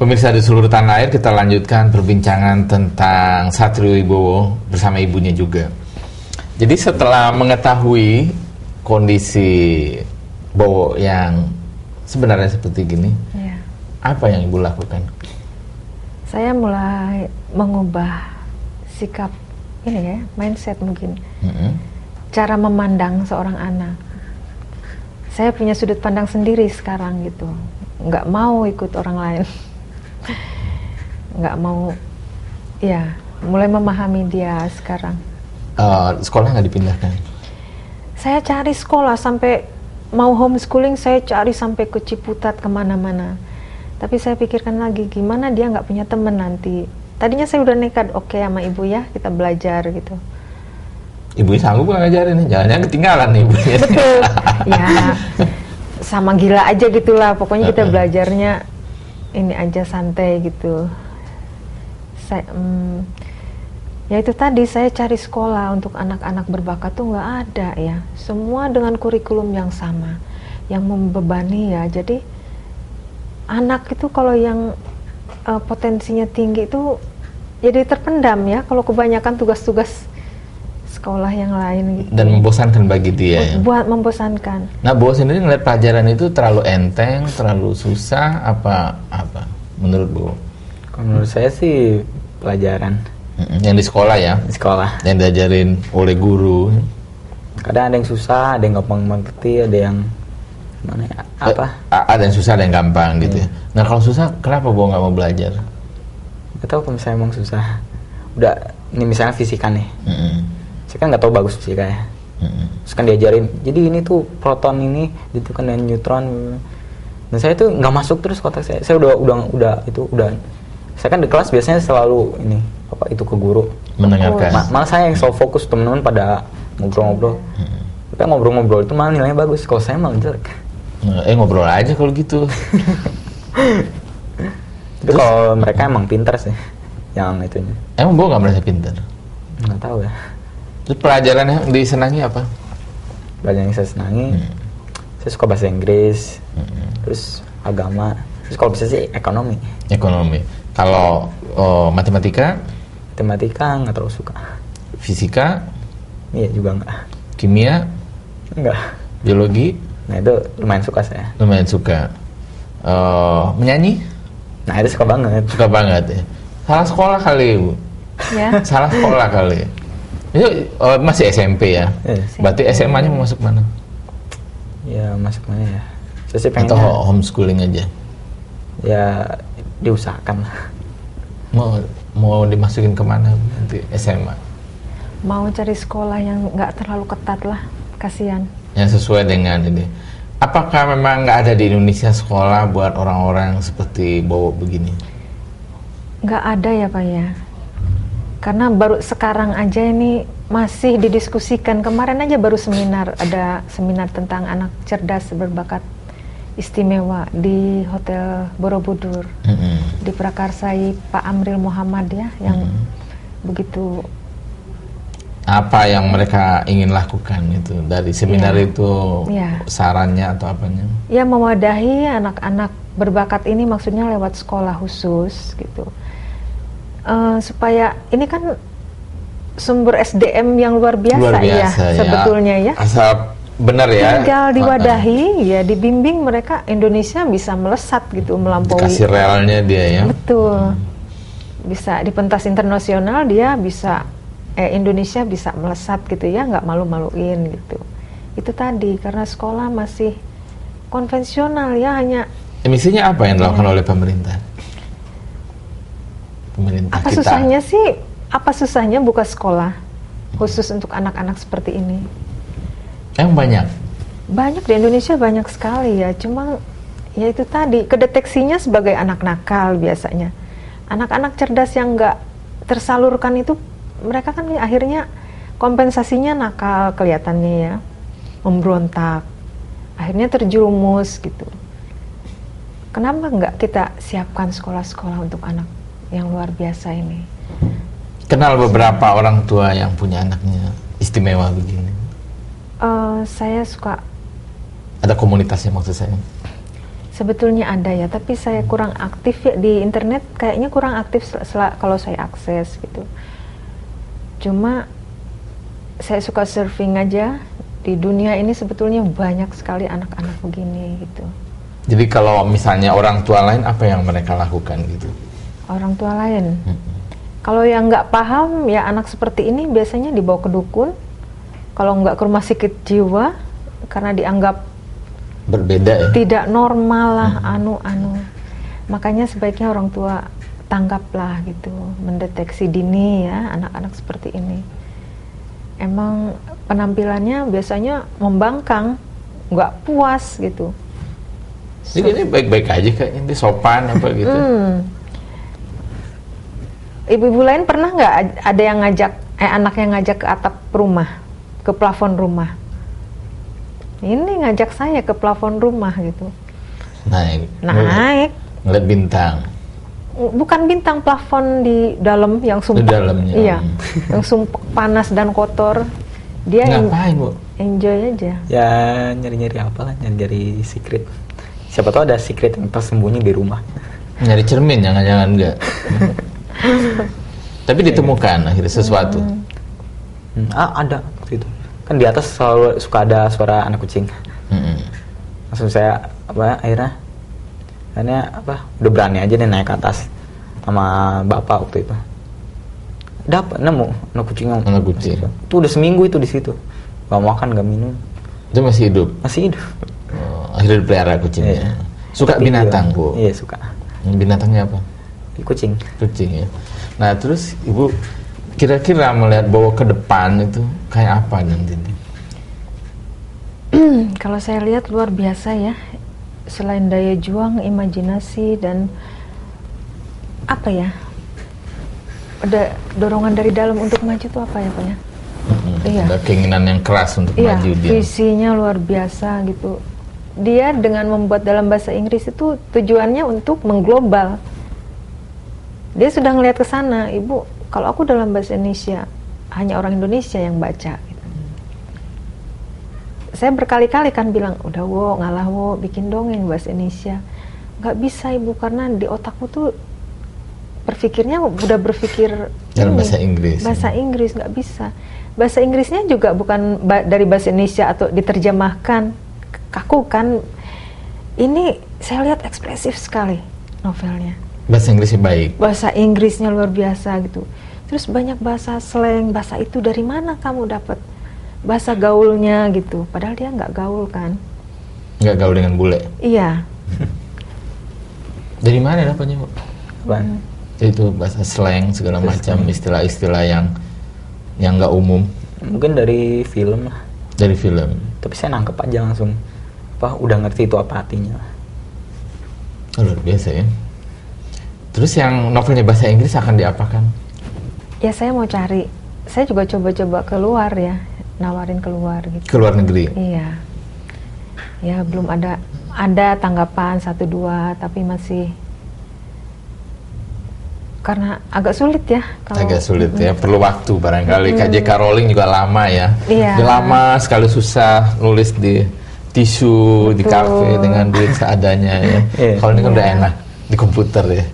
Pemirsa di seluruh tanah air, kita lanjutkan perbincangan tentang Satrio Wibowo bersama ibunya juga. Jadi setelah mengetahui kondisi Bowo yang sebenarnya seperti gini, Ya. apa yang ibu lakukan? Saya mulai mengubah sikap ini ya, mindset mungkin. Cara memandang seorang anak. Saya punya sudut pandang sendiri sekarang gitu. Nggak mau ikut orang lain. Nggak mau, ya, mulai memahami dia sekarang. Sekolah nggak dipindahkan? Saya cari sekolah sampai mau homeschooling, saya cari sampai ke Ciputat kemana-mana. Tapi saya pikirkan lagi, gimana dia nggak punya teman nanti. Tadinya saya udah nekat, oke sama ibu ya, kita belajar gitu. Ibunya sanggup nggak ngajarin? Jangan-jangan ketinggalan nih ibunya. Betul, ya sama gila aja gitulah. Pokoknya kita belajarnya ini aja santai gitu. Ya itu tadi, saya cari sekolah untuk anak-anak berbakat tuh nggak ada ya. Semua dengan kurikulum yang sama, yang membebani ya. Jadi anak itu kalau yang potensinya tinggi itu jadi terpendam ya. Kalau kebanyakan tugas-tugas sekolah yang lain gitu. Dan membosankan bagi dia ya? Buat membosankan. Nah, Bowo sendiri ngeliat pelajaran itu terlalu enteng, terlalu susah, apa menurut Bowo? Kalau menurut saya sih pelajaran Yang di sekolah ya? di sekolah. Yang diajarin oleh guru. Kadang ada yang susah, ada yang gampang mengerti, ada yang mana ya, apa? Ada yang susah, ada yang gampang gitu ya. Nah, kalau susah, kenapa Bowo nggak mau belajar? Gak tahu kalau misalnya emang susah. Udah, ini misalnya fisika nih. Saya kan nggak tahu bagus fisika ya. Terus kan diajarin, jadi ini tuh proton ini ditentukan dengan neutron. Dan saya tuh nggak masuk terus kotak saya. Saya udah. Saya kan di kelas biasanya selalu ini apa itu ke guru. Mendengarkan. Malah saya yang selalu fokus, teman-teman pada ngobrol-ngobrol. Tapi ngobrol-ngobrol itu malah nilainya bagus. Kalau saya malah jelek. Ngobrol aja kalau gitu. Tapi kalau mereka emang pintar sih, yang itunya. Emang Bowo nggak merasa pintar? Nggak tahu ya. Terus pelajaran yang disenangi apa? Pelajaran yang saya senangi, saya suka bahasa Inggris, terus agama, terus kalau bisa sih ekonomi. Ekonomi. Kalau matematika? Matematika nggak terlalu suka. Fisika? Iya juga nggak. Kimia? Nggak. Biologi? Nah itu lumayan suka saya. Lumayan suka. Menyanyi? Nah itu suka banget. Suka banget ya. Salah sekolah kali Ibu? Ya. Salah sekolah kali. Itu masih SMP ya? Berarti SMA-nya mau masuk mana? Ya masuk mana ya? Saya sih pengen. Atau homeschooling aja? Ya diusahakan lah. Mau dimasukin kemana nanti SMA? Mau cari sekolah yang nggak terlalu ketat lah, kasihan. Yang sesuai dengan ini. Apakah memang nggak ada di Indonesia sekolah buat orang-orang seperti Bowo begini? Nggak ada ya Pak ya. Karena baru sekarang aja ini masih didiskusikan. Kemarin aja baru ada seminar tentang anak cerdas berbakat istimewa di Hotel Borobudur. Diprakarsai Pak Amril Muhammad ya, yang begitu. Apa yang mereka ingin lakukan itu dari seminar itu? Sarannya atau apanya? Ya mewadahi anak-anak berbakat ini, maksudnya lewat sekolah khusus gitu. Supaya ini kan sumber SDM yang luar biasa ya sebetulnya ya. Asal benar ya. Tinggal diwadahi ya, dibimbing, mereka Indonesia bisa melesat gitu, melampaui. Dikasih relnya dia ya. Betul. Bisa di pentas internasional dia bisa Indonesia bisa melesat gitu ya, nggak malu-maluin gitu. Itu tadi karena sekolah masih konvensional ya, hanya. Emisinya apa yang dilakukan oleh pemerintah? Apa kita. Susahnya sih? Apa susahnya buka sekolah khusus untuk anak-anak seperti ini? Yang banyak? Banyak di Indonesia, banyak sekali ya. Cuma ya itu tadi, kedeteksinya sebagai anak nakal biasanya. Anak-anak cerdas yang nggak tersalurkan itu, mereka kan akhirnya kompensasinya nakal kelihatannya ya, memberontak, akhirnya terjerumus gitu. Kenapa nggak kita siapkan sekolah-sekolah untuk anak yang luar biasa ini? Kenal beberapa orang tua yang punya anaknya istimewa begini? Saya suka. Ada komunitasnya maksud saya? Sebetulnya ada ya, tapi saya kurang aktif ya di internet, kayaknya kurang aktif kalau saya akses gitu. Cuma saya suka surfing aja, di dunia ini sebetulnya banyak sekali anak-anak begini gitu. Jadi kalau misalnya orang tua lain, apa yang mereka lakukan gitu? Orang tua lain? Kalau yang nggak paham ya anak seperti ini biasanya dibawa ke dukun. Kalau nggak ke rumah sakit jiwa, karena dianggap Berbeda ya? tidak normal lah, makanya sebaiknya orang tua tanggaplah gitu, mendeteksi dini ya anak-anak seperti ini. Emang penampilannya biasanya membangkang, nggak puas gitu. Jadi ini baik-baik aja kayaknya, ini sopan apa gitu. Ibu-ibu lain pernah nggak ada yang ngajak anak yang ngajak ke atap rumah, ke plafon rumah? Ini ngajak saya ke plafon rumah gitu. Naik. Ngeliat bintang. Bukan bintang, plafon di dalam yang sumpek. Di dalamnya. Iya, yang sumpek panas dan kotor. Dia ngapain, Bu? Enjoy aja. Ya nyari-nyari apa lah, nyari-nyari secret. Siapa tahu ada secret yang tersembunyi di rumah. Nyari cermin, jangan-jangan enggak. Tapi ditemukan akhirnya sesuatu. Ada waktu itu. Kan di atas selalu suka ada suara anak kucing. Langsung saya akhirnya udah berani aja nih naik ke atas sama bapak waktu itu. Dapat nemu anak kucing. Itu udah seminggu itu di situ. Gak makan, gak minum. Itu masih hidup? Masih hidup. Akhirnya dipelihara kucingnya. Iya. Suka binatang, Bu? Iya, suka. Binatangnya apa? Kucing. Kucing ya. Nah terus Ibu kira-kira melihat bahwa ke depan itu kayak apa nanti? Kalau saya lihat luar biasa ya. Selain daya juang, imajinasi dan apa ya? Ada dorongan dari dalam untuk maju itu apa ya, Pak ya? Iya. Ada keinginan yang keras untuk maju dia. Visinya luar biasa gitu. Dia dengan membuat dalam bahasa Inggris itu tujuannya untuk mengglobal. Dia sudah ngelihat ke sana, Ibu. Kalau aku dalam bahasa Indonesia, hanya orang Indonesia yang baca. Gitu. Saya berkali-kali kan bilang, udah ngalah bikin dongeng bahasa Indonesia. Nggak bisa Ibu, karena di otakku tuh berpikirnya udah berpikir dalam bahasa Inggris. Bahasa Inggris nggak bisa. Bahasa Inggrisnya juga bukan dari bahasa Indonesia atau diterjemahkan kaku kan. Ini saya lihat ekspresif sekali novelnya. Bahasa Inggrisnya baik. Bahasa Inggrisnya luar biasa gitu. Terus banyak bahasa slang, bahasa itu dari mana kamu dapat? Bahasa gaulnya gitu. Padahal dia nggak gaul kan? Nggak gaul dengan bule? Iya. Dari mana dapatnya, Bu? Itu bahasa slang segala macam, istilah-istilah yang nggak umum. Mungkin dari film lah. Dari film. Tapi saya nangkep aja langsung. Udah ngerti itu apa artinya. Luar biasa ya. Terus yang novelnya bahasa Inggris akan diapakan? Ya saya mau cari. Saya juga coba-coba keluar ya, nawarin keluar gitu. Ke luar negeri? Iya. Ya belum ada tanggapan 1-2, tapi masih karena agak sulit ya. Agak sulit ya, perlu waktu barangkali. KJK Rowling juga lama ya. Iya. Dia lama sekali, susah nulis di tisu, di kafe dengan duit seadanya ya. Kalau ini kan udah enak di komputer ya.